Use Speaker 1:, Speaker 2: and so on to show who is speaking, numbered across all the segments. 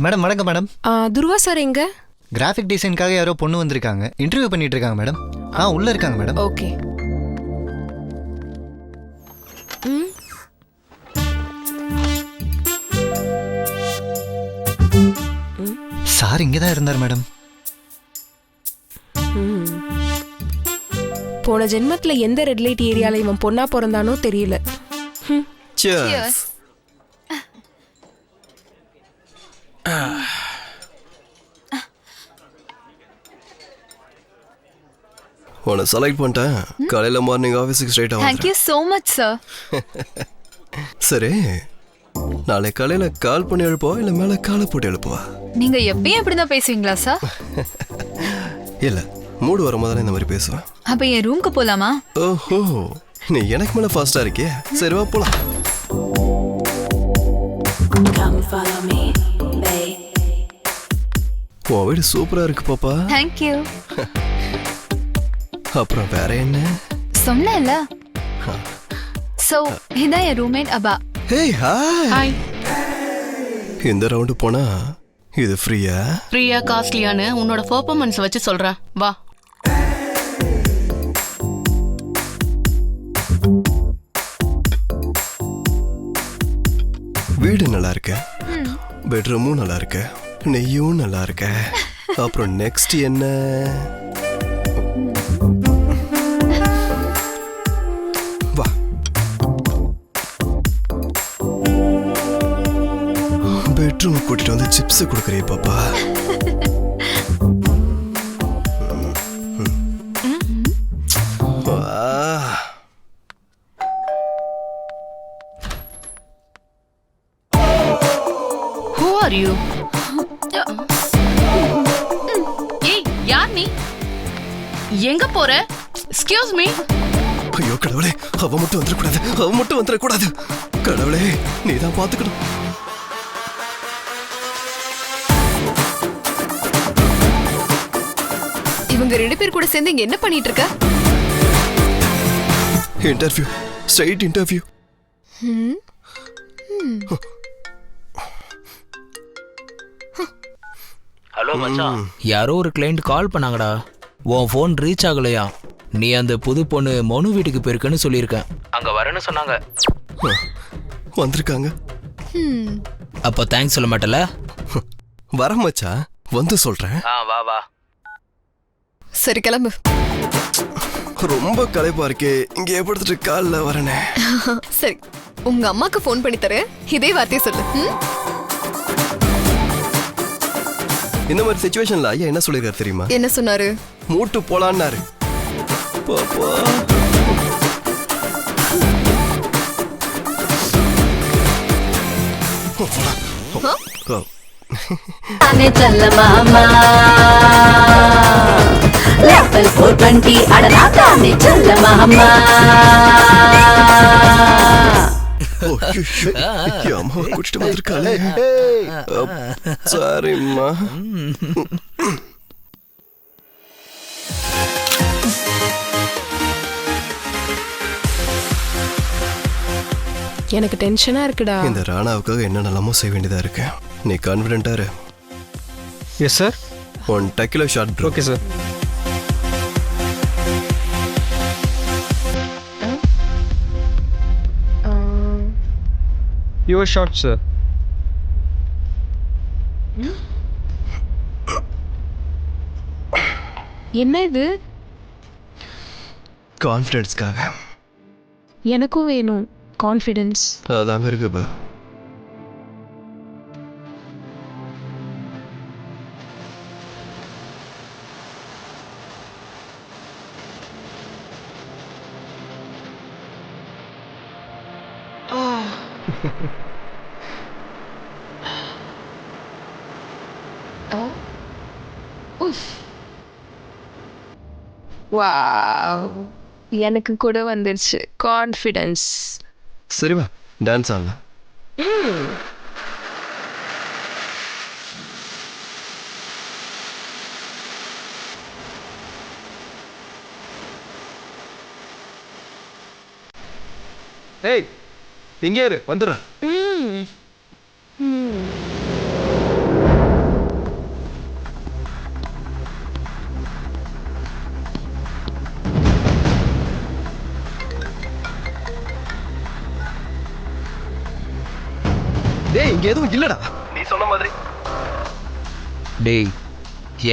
Speaker 1: Madam வணக்கம் madam.
Speaker 2: Dhruva sir எங்க?
Speaker 1: Graphic டிசைனுக்காக யாரோ பொண்ணு வந்திருக்காங்க, இன்டர்வியூ பண்ணிட்டு இருக்காங்க மேடம். உள்ள இருக்காங்க மேடம்.
Speaker 2: ஓகே.
Speaker 1: சார் இங்கே தான் இருந்தார் மேடம்.
Speaker 2: போன ஜென்மத்துல எந்த ரெட் லைட் ஏரியால இவன் பொண்ணா பிறந்தானோ தெரியல.
Speaker 3: உன்னை செலக்ட் பண்ணிட்டேன். காலையில மார்னிங் ஆஃபீஸுக்கு ஸ்ட்ரைட் ஆகும்.
Speaker 4: Thank you so much sir.
Speaker 3: சரி, நாளை காலையில கால் பண்ணி எழுப்பவா இல்லை மேலே காலை போட்டு எழுப்பவா?
Speaker 4: நீங்க எப்பயும் இப்படிதான் பேசுவீங்களா சார்?
Speaker 3: இல்ல, மூடு வரும் போதானே இந்த மாதிரி பேசுவேன்.
Speaker 4: அப்ப என் ரூம்க்கு போலாமா?
Speaker 3: ஓஹோ, நீ எனக்கு மேல ஃபாஸ்டா இருக்கே. சரி வா போலாம். உன் வீடு சூப்பரா இருக்கு பாப்பா.
Speaker 4: Thank you.
Speaker 3: அப்புறம் வேற என்ன?
Speaker 4: சொன்னேன்ல. சோ இதான் என் ரூம்மேட் அபா.
Speaker 3: Hey hi.
Speaker 5: ஹாய்.
Speaker 3: இந்த ரவுண்டு போனா இது ஃப்ரீயா
Speaker 5: காஸ்ட்லியான்னு உன்னோட பெர்ஃபார்மன்ஸ் வச்சு சொல்றேன். வா.
Speaker 3: வீடு நல்லா இருக்கு, பெட்ரூமும் நல்லா இருக்கு, நெய்யும் நல்லா இருக்கு. அப்புறம் நெக்ஸ்ட் என்ன? வா. பெட்ரூம் கூட்டிட்டு வந்து சிப்ஸ் கொடுக்குறீ பாப்பா.
Speaker 5: Who are you? ஏய், யார் நீ? எங்க போற? Excuse me.
Speaker 3: ஐயோ கடவுளே, அவ மட்டும் வந்துடக்கூடாது, அவ மட்டும் வந்துடக்கூடாது. கடவுளே, நீ தான் பாத்துக்கணும்.
Speaker 2: இவங்க 2 பேர் கூட சேர்ந்து இங்க என்ன பண்ணிட்டு இருக்க?
Speaker 3: Interview, straight interview.
Speaker 6: ஹலோ மச்சான், யாரோ ஒரு கிளைண்ட் கால் பண்ணாங்கடா. உன் ஃபோன் ரீச் ஆகலையா? நீ அந்த புது பொண்ணு மனு வீட்டுக்கு போயிருக்கன்னு சொல்லியிருக்கேன். அங்க வரேன்னு சொன்னாங்க.
Speaker 3: வந்திருக்காங்க.
Speaker 6: அப்ப தேங்க்ஸ் சொல்ல மாட்டல?
Speaker 3: வர மச்சான், வந்து சொல்றேன்.
Speaker 6: வா வா.
Speaker 2: சரி கிளம்பு.
Speaker 3: ரொம்ப களைப்பா இருக்கே, இங்க எப்படிட்டு கால்ல வரனே.
Speaker 2: சரி, உங்க அம்மாக்கு ஃபோன் பண்ணி தரேன், இதே வார்த்தையை சொல்லு.
Speaker 3: இந்த மாதிரி சிச்சுவேஷன்ல ஐயா என்ன சொல்லிருக்காரு தெரியுமா?
Speaker 2: என்ன சொன்னாரு?
Speaker 3: மூட்டு போலான்னாரு. பாப்பா
Speaker 7: அனே செல்ல மாமா லெவல் 420 அடனா தானே செல்ல மாமா.
Speaker 3: அம்மா குடிச்சிட்டு வந்திருக்காளே. சாரிம்மா.
Speaker 2: எனக்கு டென்ஷனா இருக்குடா.
Speaker 3: இந்த ராணாவுக்காக என்னென்னலாமோ செய்ய வேண்டியதா இருக்கு. நீ கான்ஃபிடென்ட்டா இரு.
Speaker 1: Yes sir.
Speaker 3: 1 kilo short bro.
Speaker 1: Okay sir.
Speaker 8: Your shot, sir.
Speaker 2: என்ன இது?
Speaker 3: கான்ஃபிடென்ஸ்க்காக.
Speaker 2: எனக்கும் வேணும் கான்ஃபிடன்ஸ்.
Speaker 3: அதான் இருக்கு பா.
Speaker 2: வாவ், எனக்கு கூட வந்துருச்சு கான்ஃபிடன்ஸ்.
Speaker 3: சரி வா, டான்ஸ் ஆடலாம்.
Speaker 8: ஏய், இங்கே இரு, வந்துடுறேன்.
Speaker 3: இங்க எதுவும் இல்லடா. நீ சொன்ன மாதிரி.
Speaker 6: டேய்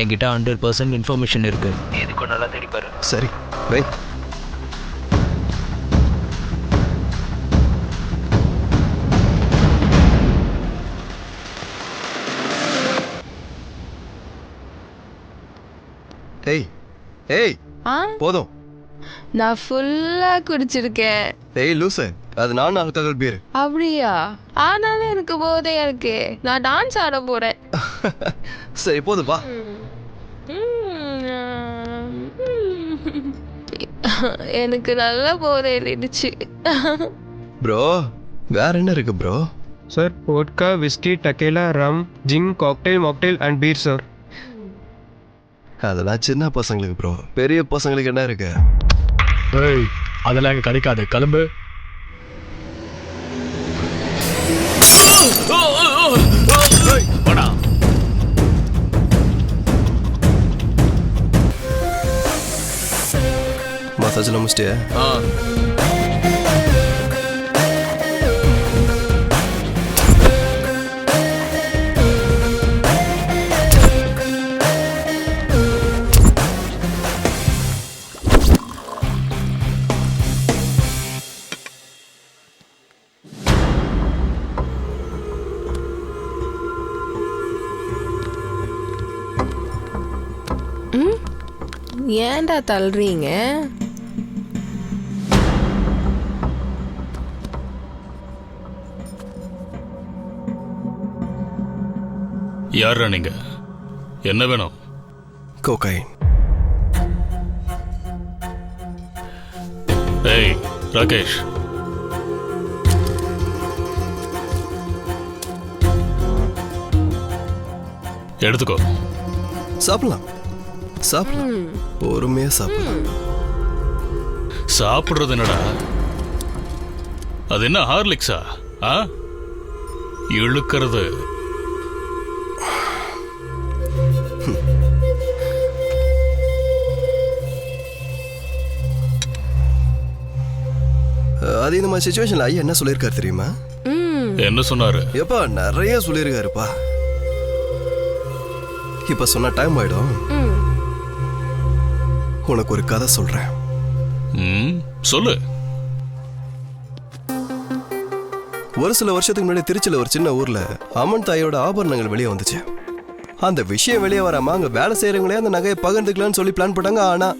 Speaker 6: என்கிட்ட 100% இன்ஃபர்மேஷன் இருக்கு, எதுக்கும் நல்லா தேடிப்பாரு.
Speaker 3: சரி வை. ஏய் ஏய் போதும்.
Speaker 8: நான் ஃபுல்லா குடிச்சிருக்கேன்.
Speaker 3: ஏய் லூசு, அது நான் ஆல்கஹால் பீர்.
Speaker 8: அப்படியா? ஆனாலும் எனக்கு போதையா இருக்கு. நான் டான்ஸ் ஆட போறேன்.
Speaker 3: சரி போதும் வா.
Speaker 8: எனக்கு நல்ல போதை இருந்துச்சு.
Speaker 3: ப்ரோ வேற என்ன இருக்கு bro?
Speaker 9: Sir, vodka, whiskey, tequila, rum, gin, cocktail, mocktail and beer, sir.
Speaker 3: அதெல்லாம் சின்ன பசங்களுக்கு ப்ரோ. பெரிய பசங்களுக்கு என்ன இருக்கு?
Speaker 10: ஏய் அதெல்லாம் இங்க கிடைக்காது, கிளம்பு.
Speaker 3: மசாஜ்ல முடிச்சிட்டியா?
Speaker 8: ஏன்டா தள்ளுறீங்க?
Speaker 10: யாரா நீங்க? என்ன வேணும்?
Speaker 3: கோகைன்.
Speaker 10: ஏய் ராகேஷ், எடுத்துக்கோ.
Speaker 3: சாப்பிடலாம் சாப்பிடலாம், பொறுமையா சாப்பிடலாம்.
Speaker 10: சாப்பிடுறது என்னடா? அது என்ன ஹார்லிக்ஸா? இழுக்கிறது.
Speaker 3: அது இந்த மாதிரி சிச்சுவேஷன்ல ஐயா என்ன சொல்லியிருக்காரு தெரியுமா?
Speaker 10: என்ன சொன்னாரு?
Speaker 3: எப்பா நிறைய சொல்லியிருக்காருப்பா. இப்ப சொன்ன டைம் ஆயிடும். உனக்கு ஒரு கதை சொல்றேன்.
Speaker 10: சொல்லு.
Speaker 3: ஒரு சில வருஷத்துக்கு முன்னாடி திருச்சியில ஒரு சின்ன ஊர்ல அம்மன் தாயோட ஆபரணங்கள் வெளியே வந்துச்சு. அந்த விஷயம் வெளியே வராம அங்க வேலை செய்யறவங்களே அந்த நகையை பகிர்ந்துக்கலாம்னு சொல்லி பிளான் போட்டாங்க. ஆனா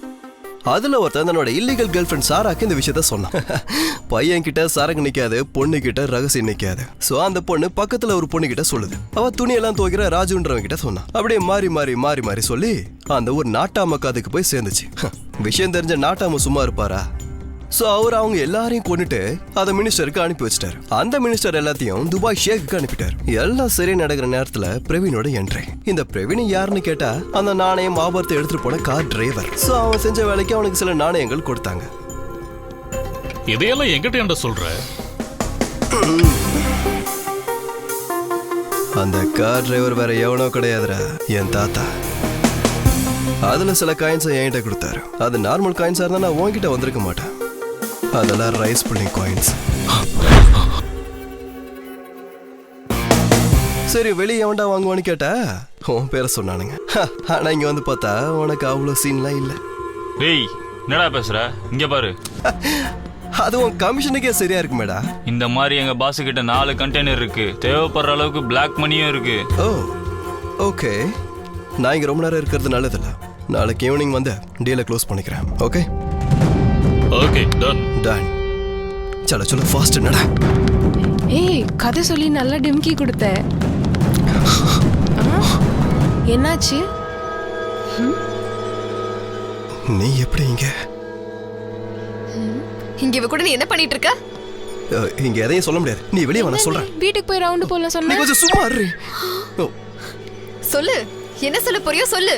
Speaker 3: அதுல ஒருத்தன் தன்னோட இல்லீகல் கேர்ள் ஃப்ரெண்ட் சாராக்கு இந்த விஷயத்த சொன்னான். பையன் கிட்ட சரக்கு நிக்காது, பொண்ணு கிட்ட ரகசியம் நிக்காது. சோ அந்த பொண்ணு பக்கத்துல ஒரு பொண்ணு கிட்ட சொல்லுது. அவ துணியெல்லாம் துவைக்கிற ராஜுன்றவங்க கிட்ட சொன்னான். அப்படியே மாறி மாறி மாறி மாறி சொல்லி அந்த ஒரு நாட்டாம காதுக்கு போய் சேர்ந்துச்சு. விஷயம் தெரிஞ்ச நாட்டாம சும்மா இருப்பாரா? சோ அவர் அவங்க எல்லாரையும் கொண்டுட்டு அதை மினிஸ்டருக்கு அனுப்பி வச்சிட்டாரு. அந்த மினிஸ்டர் எல்லாத்தையும் துபாய் ஷேக்கு அனுப்பிட்டாரு. எல்லாம் சரியா நடக்கிற நேரத்துல பிரவீனோட என்ட்ரி. இந்த பிரவீன் யாருன்னு கேட்டா அந்த நாணயம் ஆபரத்தை எடுத்துட்டு போன கார் டிரைவர். சோ அவன் செஞ்ச வேலைக்கு அவனுக்கு சில நாணயங்கள் கொடுத்தாங்க.
Speaker 10: இதையெல்லாம் எங்கிட்ட என்ன சொல்ற?
Speaker 3: அந்த கார் டிரைவர் வேற எவனோ கிடையாதுடா, என் தாத்தா. அதுல சில காயின்ஸை என்கிட்ட கொடுத்தாரு. அது நார்மல் காயின்ஸா இருந்தா நான் உன்கிட்ட வந்திருக்க மாட்டேன். அதெல்லாம் ரைஸ் புல்லிங் காயின்ஸ். சரி வெளியே எவன்டா வாங்குவான்னு கேட்டா உன் பேரை சொன்னானுங்க. ஆனா இங்க வந்து பார்த்தா உனக்கு அவ்வளவு சீன்லாம் இல்ல.
Speaker 11: டேய் என்னடா பேசுற? இங்க பாரு.
Speaker 3: அது உன் கமிஷனுக்கே சரியா இருக்கு மேடா.
Speaker 11: இந்த மாதிரி எங்க பாஸ் கிட்ட 4 கண்டெய்னர் இருக்கு. தேவைப்படுற அளவுக்கு பிளாக் மணியும் இருக்கு.
Speaker 3: ஓ ஓகே, நான் இங்க ரொம்ப நேரம் இருக்கிறது நல்லதில்ல. நாளைக்கு ஈவினிங் வந்து டீலை க்ளோஸ் பண்ணிக்கிறேன். Okay
Speaker 10: okay done
Speaker 3: done. சல சல ஃபாஸ்ட் நட.
Speaker 8: ஏய் கதை சொல்லி நல்லா டிம்கி கொடுத்த. என்னாச்சு?
Speaker 3: நீ எப்படி இங்க?
Speaker 2: இங்க இவ கூட நீ என்ன பண்ணிட்டு இருக்க?
Speaker 3: இங்க எதையும் சொல்ல முடியாது. நீ வெளியே வா, நான் சொல்றேன்.
Speaker 8: வீட்டுக்கு போய் ரவுண்ட் போல
Speaker 3: நீ
Speaker 8: சொன்ன.
Speaker 3: கொஞ்சம் சும்மா இரு.
Speaker 2: சொல்லு, என்ன சொல்ல போறியோ சொல்லு.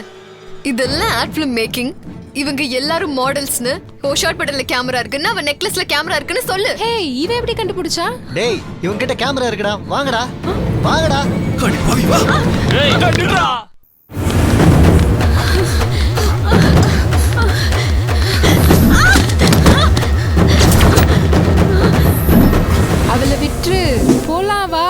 Speaker 2: இதெல்லாம் ஆட் ஃபிலிம் மேக்கிங். இவங்க எல்லாரும் மாடல்ஸ்னு. ஓ ஷார்ட் பட்டன்ல கேமரா இருக்குன்னு, அவன் நெக்லஸ்ல கேமரா இருக்குன்னு சொல்லு.
Speaker 8: ஹே இவ எப்படி கண்டுபிடிச்சா?
Speaker 1: டேய் இவங்க கிட்ட கேமரா இருக்குடா, வாங்கடா வாங்கடா.
Speaker 3: அடி பாவி வா.
Speaker 11: டேய் நில்லுடா.
Speaker 8: அவளை விட்டு போலாம் வா.